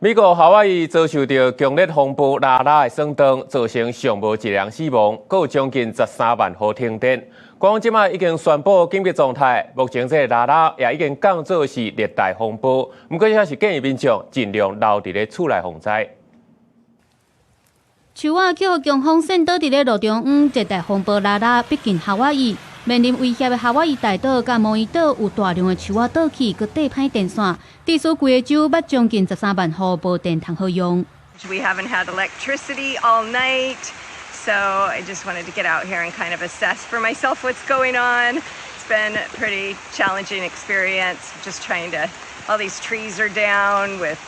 美国夏威夷遭受到强烈风暴拉拉的霜冻，造成上无一人死亡，还有将近13万户停电。官方即马已经宣布紧急状态，目前这拉拉也已经降做是热带风暴，不过还是建议民众尽量留伫咧厝内防灾。树仔叫强风扇倒伫咧路中央，热带风暴拉拉逼近夏威夷。 面临威胁的夏威夷大岛甲毛伊岛有大量的树仔倒去，佮地歹电线，致使规个州捌将近13万户无电通好用。We haven't had electricity all night, so I just wanted to get out here and kind of assess for myself what's going on. It's been a pretty challenging experience, just trying to. All these trees are down with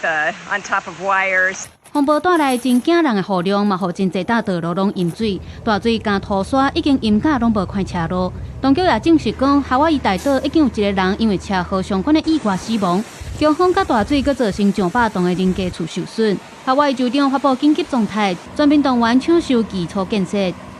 on top of wires. 风暴带来真惊人的雨量，嘛，互真侪大道路拢淹水，大水加土沙已经淹甲拢无看车路。当局也证实讲，夏威夷大岛已经有一个人因为车祸相关的意外死亡。强风甲大水佫造成上百栋的人家厝受损。夏威夷州长发布紧急状态，全面动员抢修基础建设。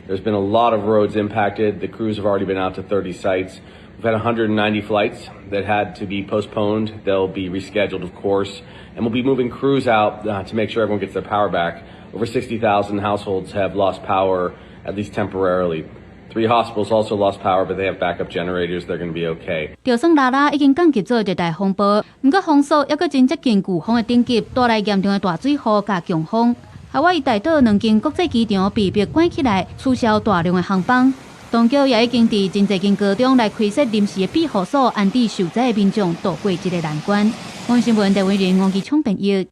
There's been a lot of roads impacted. The crews have already been out to 30 sites. We've had 190 flights that had to be postponed. They'll be rescheduled, of course. And we'll be moving crews out to make sure everyone gets their power back. Over 60,000 households have lost power, at least temporarily. 3 hospitals also lost power, but they have backup generators. They're going to be okay. 就算拉拉已经降级做热带风暴，不过风速还佫真接近飓风的等级，带来严重的大水雨加强风。夏威夷大岛2间国际机场被迫关起来，取消大量的航班。当局也已经伫真侪间高中来开设临时的庇护所，安置受灾的民众渡过这个难关。我新闻台为人王基聪朋友。